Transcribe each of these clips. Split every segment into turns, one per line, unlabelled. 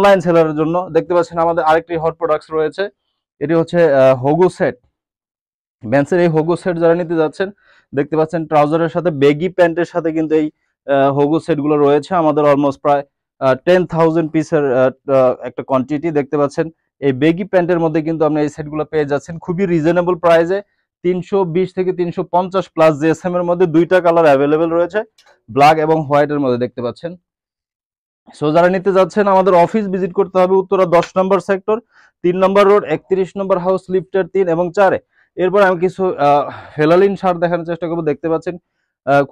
Online সেলারের জন্য দেখতে পাচ্ছেন আমাদের আরেকটি হট প্রোডাক্টস রয়েছে। এটি হচ্ছে হোগো সেট। ব্যান্সের এই হোগো সেট যারা নিতে যাচ্ছেন, দেখতে পাচ্ছেন ট্রাউজারের সাথে বেগি প্যান্টের সাথে কিন্তু এই হোগো সেটগুলো রয়েছে আমাদের অলমোস্ট প্রায় 10,000 পিসের একটা কোয়ান্টিটি দেখতে পাচ্ছেন। এই বেগি প্যান্টের মধ্যে কিন্তু আপনি এই সেটগুলো পেয়ে যাচ্ছেন খুবই রিজনেবল প্রাইসে। 320 থেকে 350 প্লাস জিএসএম এর মধ্যে দুইটা কালার অ্যাভেলেবেল রয়েছে, ব্ল্যাক এবং হোয়াইটের মধ্যে দেখতে পাচ্ছেন। সো যারা নিতে যাচ্ছেন আমাদের অফিস ভিজিট করতে হবে Uttara 10 number sector, 3 number road, 31 number house, লিফটের 3 এবং 4-এ। এরপর আমি কিছু ফেলালিন শার্ট দেখানোর চেষ্টা করবো। দেখতে পাচ্ছেন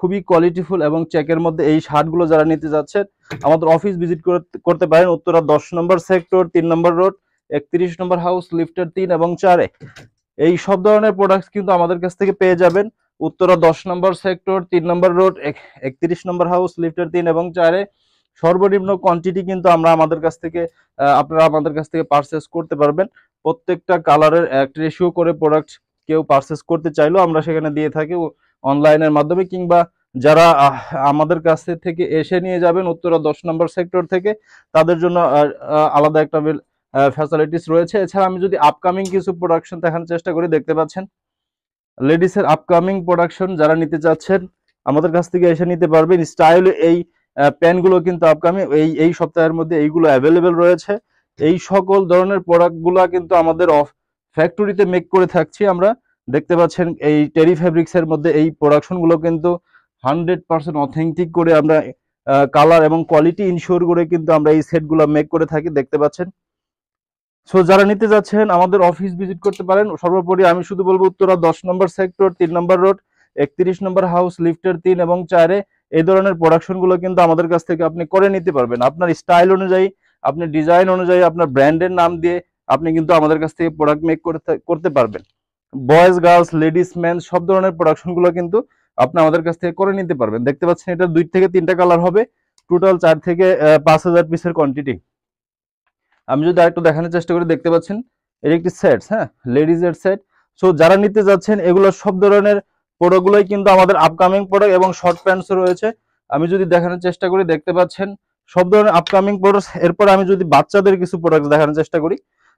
খুবই কোয়ালিটিফুল এবং চেকের মধ্যে এই শার্টগুলো যারা নিতে যাচ্ছেন আমাদের অফিস ভিজিট করতে পারেন Uttara 10 number sector, 3 number road, 31 number house, লিফটের 3 এবং 4-এ। এই সব ধরনের প্রোডাক্টস কিন্তু আমাদের কাছ থেকে পেয়ে যাবেন Uttara 10 number sector, 3 number road, 31 number house, লিফটের 3 এবং 4-এ। সর্বনিম্ন কোয়ান্টিটি কিন্তু আমাদের কাছ থেকে আপনারা আমাদের কাছ থেকে পারচেস করতে পারবেন। প্রত্যেকটা কালারের একটা রেশিও করে প্রোডাক্ট কেউ পারচেস করতে চাইলেও আমরা সেখানে দিয়ে থাকি অনলাইনের মাধ্যমে, কিংবা যারা আমাদের কাছ থেকে এসে নিয়ে যাবেন উত্তরা 10 নম্বর সেক্টর থেকে, তাদের জন্য আলাদা একটা ফ্যাসিলিটিস রয়েছে। এছাড়া আমি যদি আপকামিং কিছু প্রোডাকশন দেখানোর চেষ্টা করি, দেখতে পাচ্ছেন লেডিসের আপকামিং প্রোডাকশন যারা নিতে চাচ্ছেন আমাদের কাছ থেকে এসে নিতে পারবেন। স্টাইল এই প্যান্টগুলো কিন্তু আপকামিং এই সপ্তাহের মধ্যে এইগুলো অ্যাভেলেবেল রয়েছে। এই সকল ধরনের প্রোডাক্টগুলো কিন্তু আমাদের ফ্যাক্টরিতে মেক করে থাকছি আমরা। দেখতে পাচ্ছেন এই টেরি ফেব্রিক্স এর মধ্যে এই প্রোডাকশনগুলো কিন্তু 100% অথেন্টিক করে আমরা কালার এবং কোয়ালিটি ইনশিওর করে কিন্তু আমরা এই সেটগুলো মেক করে থাকি, দেখতে পাচ্ছেন। সো যারা নিতে যাচ্ছেন আমাদের অফিস ভিজিট করতে পারেন। সর্বোপরি আমি শুধু বলবো Uttara 10 number sector, 3 number road, 31 number house, লিফটের 3 এবং 4-এ এই ধরনের প্রোডাকশন গুলো কিন্তু আমাদের কাছ থেকে আপনি করে নিতে পারবেন। আপনার স্টাইল অনুযায়ী, আপনি ডিজাইন অনুযায়ী, আপনার ব্র্যান্ডের নাম দিয়ে আপনি কিন্তু আমাদের কাছ থেকে প্রোডাক্ট মেক করতে পারবেন। বয়েজ, গার্লস, লেডিস, মেন সব ধরনের প্রোডাকশন গুলো কিন্তু আপনি আমাদের কাছ থেকে করে নিতে পারবেন। দেখতে পাচ্ছেন এটা 2 থেকে 3টা কালার হবে, টোটাল 4 থেকে 5,000 পিসের কোয়ান্টিটি। আমি যদি আরেকটু দেখানোর চেষ্টা করি, দেখতে পাচ্ছেন এর একটি সেট, হ্যাঁ, লেডিজ এর সেট। সো যারা নিতে যাচ্ছেন এগুলো সব ধরনের প্রোডাক্টগুলোই কিন্তু আমাদের আপকামিং প্রোডাক্ট এবং শর্ট প্যান্টসও রয়েছে। আমি যদি দেখানোর চেষ্টা করি, দেখতে পাচ্ছেন সব ধরনের আপকামিং প্রোডাক্ট। এরপর আমি যদি বাচ্চাদের কিছু প্রোডাক্ট দেখানোর চেষ্টা করি,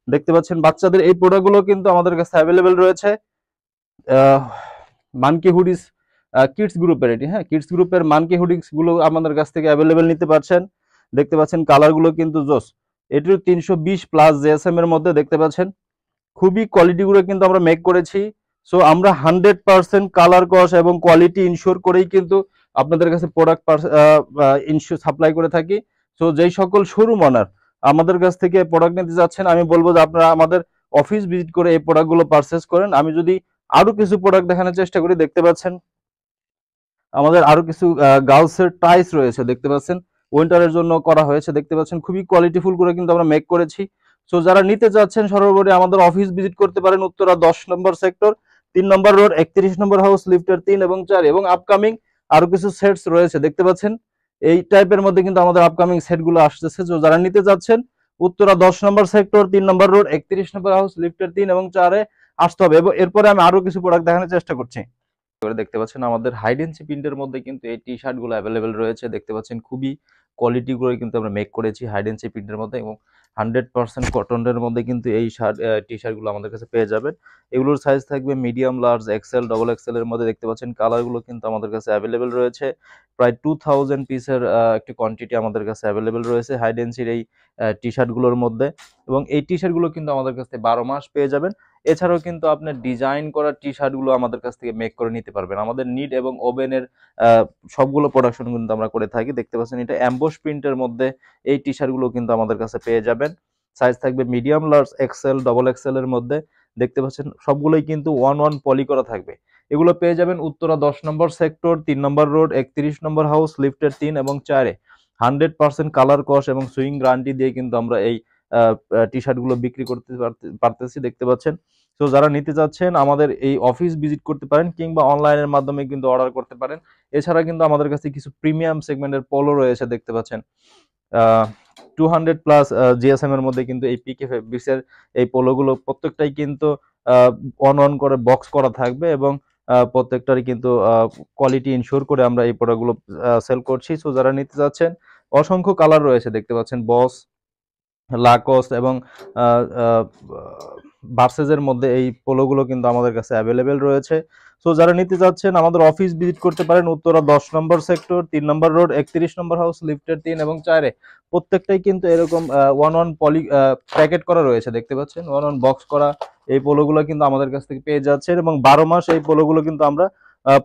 দেখতে পাচ্ছেন বাচ্চাদের এই প্রোডাক্টগুলো কিন্তু আমাদের কাছে অ্যাভেলেবেল রয়েছে। মানকি হুডিস কিডস গ্রুপের, এটি হ্যাঁ কিডস গ্রুপের মানকি হুডিস গুলো আমাদের কাছ থেকে অ্যাভেলেবেল নিতে পারছেন। দেখতে পাচ্ছেন কালারগুলো কিন্তু জোস। এটিও 320 প্লাস জিএসএম এর মধ্যে, দেখতে পাচ্ছেন খুবই কোয়ালিটি গুলো কিন্তু আমরা মেক করেছি। সো আমরা 100% কালার কস এবং কোয়ালিটি ইনশিওর করেই কিন্তু আপনাদের কাছে প্রোডাক্ট ইনশিওর সাপ্লাই করে থাকি। সো যেই সকল শোরুম ওনার আমাদের কাছ থেকে প্রোডাক্ট নিতে যাচ্ছেন, আমি বলবো যে আপনারা আমাদের অফিস ভিজিট করে এই প্রোডাক্টগুলো পারচেস করেন। আমি যদি আরো কিছু প্রোডাক্ট দেখানোর চেষ্টা করি, দেখতে পাচ্ছেন আমাদের আরো কিছু গার্লসের টাইস রয়েছে, দেখতে পাচ্ছেন উইন্টারের জন্য করা হয়েছে। দেখতে পাচ্ছেন খুবই কোয়ালিটিফুল করে কিন্তু আমরা মেক করেছি। সো যারা নিতে যাচ্ছেন সর্বোপরি আমাদের অফিস ভিজিট করতে পারেন Uttara 10 number sector, 3 number road, 31 number house, লিফটের 3 এবং 4, এবং আপকামিং আরো কিছু সেটস রয়েছে। দেখতে পাচ্ছেন এই টাইপের মধ্যে কিন্তু আমাদের আপকামিং সেটগুলো আসতেছে। সো যারা নিতে যাচ্ছেন Uttara 10 number sector, 3 number road, 31 number house, লিফটের 3 এবং 4-এ আসতে হবে। এবং এরপরে আমি আরো কিছু প্রোডাক্ট দেখানোর চেষ্টা করছি। দেখতে পাচ্ছেন আমাদের হাইডেন্সি প্রিন্টের মধ্যে কিন্তু এই টি শার্ট গুলো অ্যাভেলেবেল রয়েছে। দেখতে পাচ্ছেন খুবই কোয়ালিটি করে কিন্তু আমরা মেক করেছি হাইডেন্সি প্রিন্টের মধ্যে, এবং 100% কটনের মধ্যে কিন্তু এই টি শার্ট গুলো আমাদের কাছে পেয়ে যাবেন। এগুলোর সাইজ থাকবে medium, large, XL, double XL এর মধ্যে। দেখতে পাচ্ছেন কালার গুলো কিন্তু আমাদের কাছে অ্যাভেলেবেল রয়েছে। প্রায় 2000 পিসের একটি কোয়ান্টিটি আমাদের কাছে অ্যাভেলেবেল রয়েছে হাইডেন্সির এই টি শার্ট গুলোর মধ্যে, এবং এই টি শার্ট গুলো কিন্তু আমাদের কাছে 12 মাস পেয়ে যাবেন। এছাড়াও কিন্তু আপনার ডিজাইন করা টি শার্ট গুলো আমাদের কাছ থেকে মেক করে নিতে পারবেন। আমাদের নিড এবং ওভেনের সবগুলো প্রোডাকশন কিন্তু আমরা করে থাকি। দেখতে পাচ্ছেন এটা অ্যাম্বোস প্রিন্টের মধ্যে এই টি শার্ট গুলো কিন্তু আমাদের কাছে পেয়ে যাবেন। সাইজ থাকবে medium, large, XL, double XL এর মধ্যে। দেখতে পাচ্ছেন সবগুলোই কিন্তু 1-1 পলি করা থাকবে। এগুলো পেয়ে যাবেন Uttara 10 number sector, 3 number road, 31 number house, লিফটের 3 এবং 4-এ। 100% কালার কস এবং সুইং গ্যারান্টি দিয়ে কিন্তু আমরা এই টি শার্ট গুলো বিক্রি করতে পারতেছি, দেখতে পাচ্ছেন। তো যারা নিতে চাচ্ছেন আমাদের এই অফিস ভিজিট করতে পারেন, কিংবা অনলাইনের মাধ্যমে কিন্তু অর্ডার করতে পারেন। এছাড়া কিন্তু আমাদের কাছে কিছু প্রিমিয়াম সেগমেন্টের পোলো রয়েছে, দেখতে পাচ্ছেন 200 প্লাস জিএসএম এর মধ্যে কিন্তু এই পিকে ফেব্রিক্স এর এই পোলোগুলো প্রত্যেকটাই কিন্তু 1-1 করে বক্স করা থাকবে, এবং প্রত্যেকটারই কিন্তু কোয়ালিটি ইনশিওর করে আমরা এই প্রোডাক্টগুলো সেল করছি। সো যারা নিতে চাচ্ছেন অসংখ্য কালার রয়েছে, দেখতে পাচ্ছেন বস, লাকোস এবং ভার্সেসের মধ্যে এই পোলোগুলো কিন্তু আমাদের কাছে অ্যাভেলেবেল রয়েছে। সো যারা নিতে চাচ্ছেন আমাদের অফিস ভিজিট করতে পারেন, Uttara 10 number sector, 3 number road, 31 number house, লিফটের 3 এবং 4-এ। প্রত্যেকটাই কিন্তু এরকম ওয়ান ওয়ান পলি প্যাকেট করা রয়েছে, দেখতে পাচ্ছেন ওয়ান ওয়ান বক্স করা এই পোলোগুলো কিন্তু আমাদের কাছ থেকে পেয়ে যাচ্ছেন, এবং 12 মাস এই পোলোগুলো কিন্তু আমরা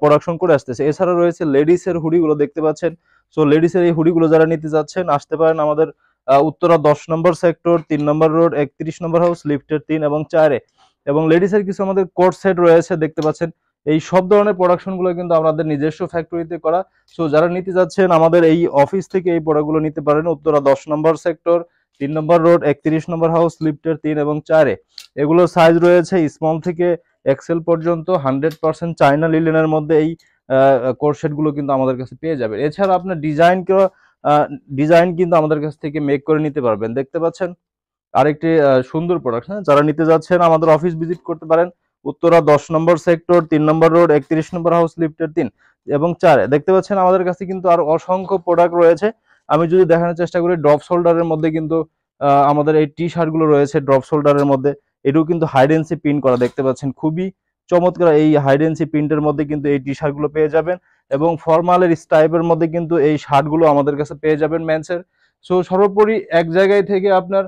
প্রোডাকশন করে আসতেছি। এছাড়া রয়েছে লেডিসের হুডিগুলো, দেখতে পাচ্ছেন। সো লেডিসের এই হুডিগুলো যারা নিতে চাচ্ছেন আসতে পারেন আমাদের Uttara 10 number sector, 3 number road, 31 number house, লিফটের 3 এবং 4-এ। এবং লেডিসের কিছু আমাদের কোট সেট রয়েছে, দেখতে পাচ্ছেন। এই সব ধরনের প্রোডাকশন গুলো কিন্তু আমাদের নিজস্ব ফ্যাক্টরিতে করা। সো যারা নিতে যাচ্ছেন আমাদের এই অফিস থেকে এই প্রোডাক্টগুলো নিতে পারেন, Uttara 10 number sector, 3 number road, 31 number house, লিফটের 3 এবং 4-এ। এগুলোর সাইজ রয়েছে স্মল থেকে এক্সেল পর্যন্ত। 100% চায়না লিলেনের মধ্যে এই কোট সেট গুলো কিন্তু আমাদের কাছে পেয়ে যাবেন। এছাড়া আপনার ডিজাইন কিন্তু আমাদের কাছ থেকে মেক করে নিতে পারবেন, দেখতে পাচ্ছেন। আরেকটি সুন্দর প্রোডাক্ট। হ্যাঁ, যারা নিতে যাচ্ছেন আমাদের অফিস ভিজিট করতে পারেন, Uttara 10 number sector, 3 number road, 31 number house, লিফটের 3 এবং 4-এ। দেখতে পাচ্ছেন আমাদের কাছে কিন্তু আর অসংখ্য প্রোডাক্ট রয়েছে। আমি যদি দেখানোর চেষ্টা করি, ড্রপ শোল্ডারের মধ্যে কিন্তু আমাদের এই টি শার্ট গুলো রয়েছে ড্রপ শোল্ডারের মধ্যে। এটাও কিন্তু হাইডেন্সি প্রিন্ট করা, দেখতে পাচ্ছেন। খুবই চমৎকার এই হাইডেন্সি প্রিন্টের মধ্যে কিন্তু এই টি শার্ট গুলো পেয়ে যাবেন, এবং ফর্মালের স্টাইপের মধ্যে কিন্তু এই শার্ট গুলো আমাদের কাছে পেয়ে যাবেন মেন্সের। সো সর্বোপরি এক জায়গায় থেকে আপনার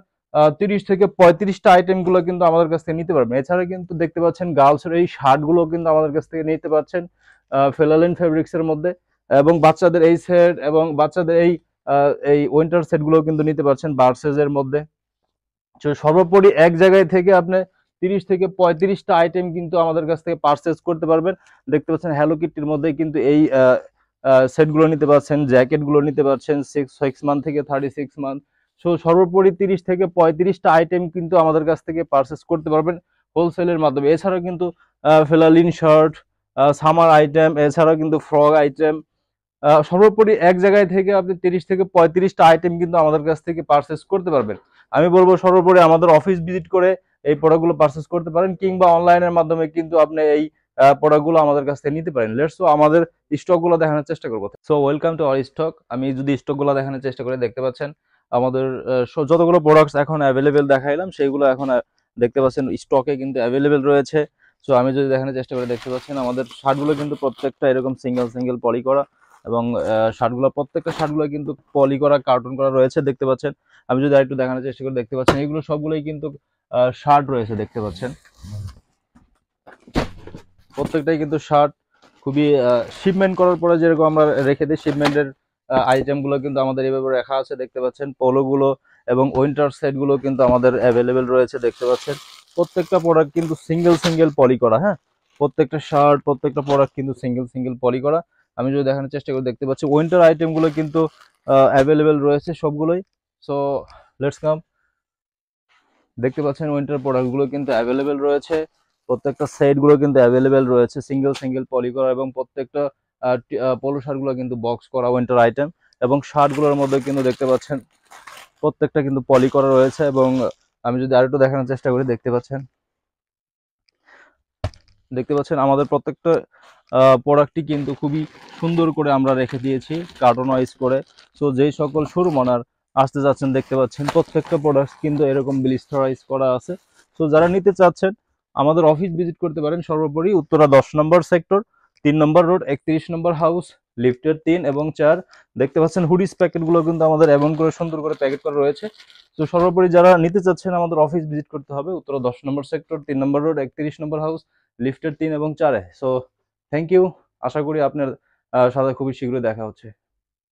30 থেকে 35টা আইটেম গুলো কিন্তু আমাদের কাছ থেকে নিতে পারবেন। এছাড়া কিন্তু দেখতে পাচ্ছেন গার্লসের এই শার্ট গুলো কিন্তু আমাদের কাছ থেকে নিতে পারছেন ফেলালিন ফেব্রিক্স এর মধ্যে, এবং বাচ্চাদের এই সেট এবং বাচ্চাদের এই উইন্টার সেট গুলো কিন্তু নিতে পারছেন ভার্সেস এর মধ্যে। তো সর্বোপরি এক জায়গায় থেকে আপনি 30 থেকে 35টা আইটেম কিন্তু আমাদের কাছ থেকে পারচেজ করতে পারবেন। দেখতে পাচ্ছেন হ্যালো কিটির মধ্যে কিন্তু এই সেট গুলো নিতে পারছেন, জ্যাকেট গুলো নিতে পারছেন 6 মান্থ থেকে 36 মান্থ। সো সর্বোপরি 30 থেকে 35টা আইটেম কিন্তু আমাদের কাছ থেকে পারচেজ করতে পারবেন হোলসেলের মাধ্যমে। এছাড়াও কিন্তু ফেলালিন শার্ট, সামার আইটেম, এছাড়াও কিন্তু ফ্রক আইটেম, সর্বোপরি এক জায়গায় থেকে আপনি 30 থেকে 35টা আইটেম কিন্তু আমাদের কাছ থেকে পারচেজ করতে পারবেন। আমি বলবো সর্বোপরি আমাদের অফিস ভিজিট করে এই প্রোডাক্টগুলো পারচেজ করতে পারেন, কিংবা অনলাইনের মাধ্যমে কিন্তু আপনি এই প্রোডাক্টগুলো আমাদের কাছ থেকে নিতে পারেন। লেটস আমাদের স্টকগুলো দেখানোর চেষ্টা করবো। So welcome to our stock. আমি যদি স্টকগুলো দেখানোর চেষ্টা করি, দেখতে পাচ্ছেন আমাদের যতগুলো প্রোডাক্টস এখন অ্যাভেলেবেল দেখাইলাম সেগুলো এখন দেখতে পাচ্ছেন স্টকে কিন্তু অ্যাভেলেবেল রয়েছে। সো আমি যদি দেখানোর চেষ্টা করি, দেখতে পাচ্ছেন আমাদের শার্টগুলো কিন্তু প্রত্যেকটা এরকম সিঙ্গেল সিঙ্গেল পলি করা, এবং শার্টগুলো প্রত্যেকটা শার্টগুলো কিন্তু পলি করা, কার্টুন করা রয়েছে, দেখতে পাচ্ছেন। আমি যদি আরেকটু দেখানোর চেষ্টা করি, দেখতে পাচ্ছেন এগুলো সবগুলোই কিন্তু শার্ট রয়েছে, দেখতে পাচ্ছেন। প্রত্যেকটাই কিন্তু শার্ট খুবই শিপমেন্ট করার পরে যেরকম আমরা রেখে দিই, শিপমেন্টের আইটেম গুলো কিন্তু আমাদের এইভাবে রাখা আছে, দেখতে পাচ্ছেন। পোলো গুলো এবং উইন্টার সেট গুলো কিন্তু আমাদের অ্যাভেলেবেল রয়েছে, দেখতে পাচ্ছেন। প্রত্যেকটা প্রোডাক্ট কিন্তু সিঙ্গেল সিঙ্গেল পলি করা। হ্যাঁ, প্রত্যেকটা শার্ট, প্রত্যেকটা প্রোডাক্ট কিন্তু সিঙ্গেল সিঙ্গেল পলি করা। আমি যদি দেখানোর চেষ্টা করি, দেখতে পাচ্ছি উইন্টার আইটেম গুলো কিন্তু অ্যাভেলেবেল রয়েছে সবগুলোই। So let's come. দেখতে পাচ্ছেন উইন্টার প্রোডাক্ট গুলো কিন্তু অ্যাভেলেবেল রয়েছে, প্রত্যেকটা সেট গুলো কিন্তু অ্যাভেলেবেল রয়েছে সিঙ্গেল সিঙ্গেল পলি করা, এবং প্রত্যেকটা পোলো শার্ট গুলো কিন্তু বক্স করা উইন্টার আইটেম, এবং শার্ট গুলোর মধ্যে কিন্তু দেখতে পাচ্ছেন প্রত্যেকটা কিন্তু পলি করা রয়েছে। এবং আমি যদি আরেকটু দেখানোর চেষ্টা করি, দেখতে পাচ্ছেন আমাদের প্রত্যেকটা প্রোডাক্টটি কিন্তু খুবই সুন্দর করে আমরা রেখে দিয়েছি কার্টন ওয়াইজ করে। সো যেই সকল শোরুম ওনার আসতে যাচ্ছেন, দেখতে পাচ্ছেন প্রত্যেকটা প্রোডাক্ট কিন্তু এরকম ব্লিস্টারাইজ করা আছে। সো যারা নিতে চাচ্ছেন আমাদের অফিস ভিজিট করতে পারেন, সর্বোপরি Uttara 10 number sector, 3 number road, 31 number house, লিফটের 3 এবং 4। দেখতে পাচ্ছেন হুডিস প্যাকেটগুলো কিন্তু আমাদের এমন করে সুন্দর করে প্যাকেট করা রয়েছে। তো সর্বোপরি যারা নিতে চাচ্ছেন আমাদের অফিস ভিজিট করতে হবে, Uttara 10 number sector, 3 number road, 31 number house, লিফটের 3 এবং 4-এ। So thank you. আশা করি আপনার সাথে খুবই শীঘ্রই দেখা হচ্ছে।